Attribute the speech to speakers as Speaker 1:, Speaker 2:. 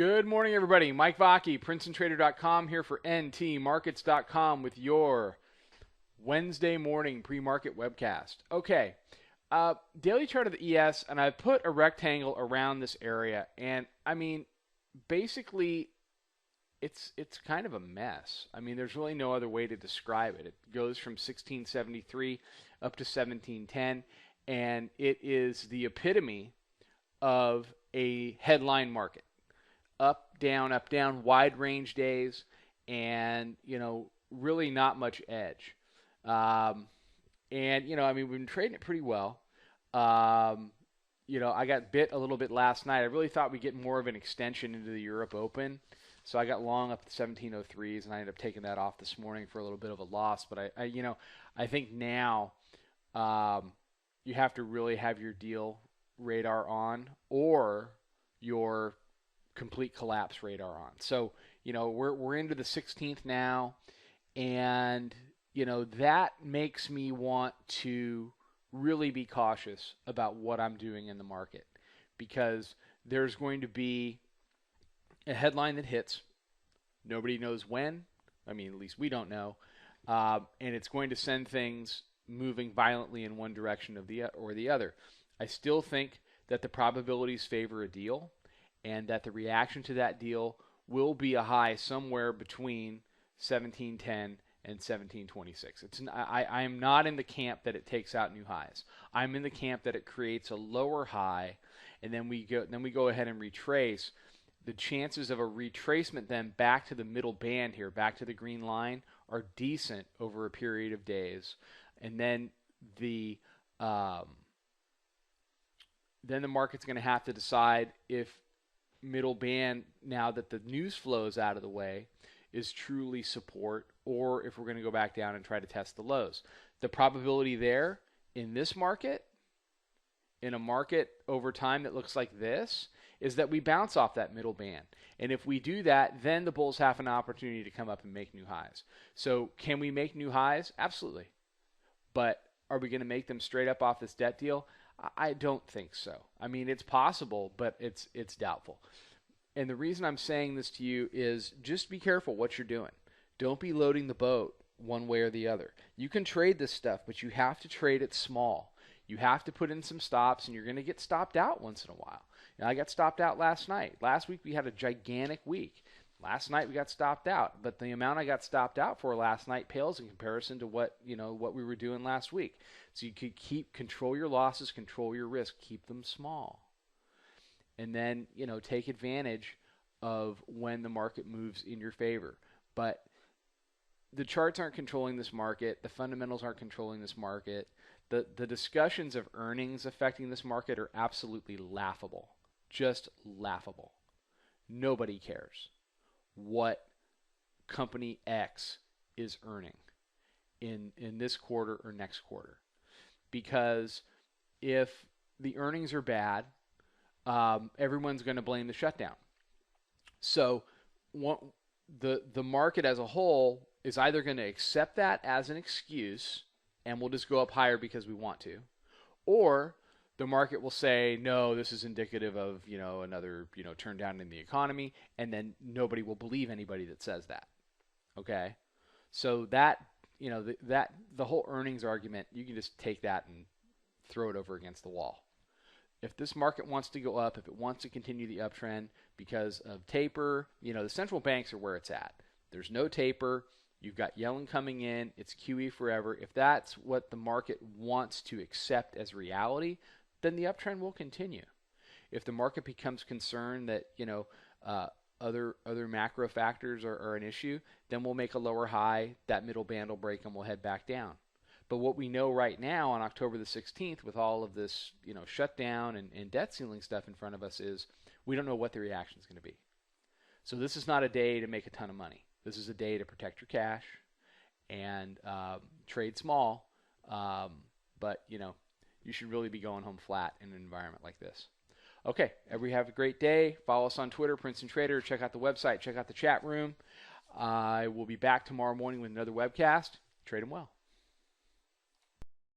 Speaker 1: Good morning, everybody. Mike Vacchi, Princetontrader.com here for ntmarkets.com with your Wednesday morning pre-market webcast. Okay, daily chart of the ES, and I put a rectangle around this area, and I mean, basically, it's kind of a mess. I mean, there's really no other way to describe it. It goes from 1673 up to 1710, and it is the epitome of a headline market. Up, down, wide range days, and, really not much edge. And, we've been trading it pretty well. I got bit a little bit last night. I really thought we'd get more of an extension into the Europe Open. So I got long up to 1703s, and I ended up taking that off this morning for a little bit of a loss. But I think now you have to really have your deal radar on or your complete collapse radar on. So, we're into the 16th now, and, that makes me want to really be cautious about what I'm doing in the market, because there's going to be a headline that hits. Nobody knows when. I mean, at least we don't know. And it's going to send things moving violently in one direction or the other. I still think that the probabilities favor a deal, and that the reaction to that deal will be a high somewhere between 1710 and 1726. I am not in the camp that it takes out new highs. I'm in the camp that it creates a lower high, and then we go ahead and retrace. The chances of a retracement then back to the middle band here, back to the green line, are decent over a period of days, and then the market's going to have to decide if middle band, now that the news flow is out of the way, is truly support, or if we're going to go back down and try to test the lows. The probability there in this market, in a market over time that looks like this, is that we bounce off that middle band. And if we do that, then the bulls have an opportunity to come up and make new highs. So can we make new highs? Absolutely. But are we going to make them straight up off this debt deal? I don't think so. I mean, it's possible, but it's doubtful. And the reason I'm saying this to you is just be careful what you're doing. Don't be loading the boat one way or the other. You can trade this stuff, but you have to trade it small. You have to put in some stops, and you're going to get stopped out once in a while. I got stopped out last night. Last week we had a gigantic week. Last night we got stopped out, but the amount I got stopped out for last night pales in comparison to what we were doing last week. So you could control your losses, control your risk, keep them small. And then, take advantage of when the market moves in your favor. But the charts aren't controlling this market. The fundamentals aren't controlling this market. The discussions of earnings affecting this market are absolutely laughable. Just laughable. Nobody cares what company X is earning in this quarter or next quarter. Because if the earnings are bad, everyone's going to blame the shutdown. So the market as a whole is either going to accept that as an excuse and we'll just go up higher because we want to, or the market will say, no, this is indicative of, another, turn down in the economy, and then nobody will believe anybody that says that. Okay? So that, the whole earnings argument, you can just take that and throw it over against the wall. If this market wants to go up, if it wants to continue the uptrend because of taper, the central banks are where it's at. There's no taper. You've got Yellen coming in. It's QE forever. If that's what the market wants to accept as reality, then the uptrend will continue. If the market becomes concerned that, other macro factors are an issue, then we'll make a lower high, that middle band will break, and we'll head back down. But what we know right now on October the 16th with all of this, shutdown and debt ceiling stuff in front of us is we don't know what the reaction is going to be. So this is not a day to make a ton of money. This is a day to protect your cash and trade small, but, you should really be going home flat in an environment like this. Okay, everybody have a great day. Follow us on Twitter, Princeton Trader. Check out the website. Check out the chat room. I will be back tomorrow morning with another webcast. Trade them well.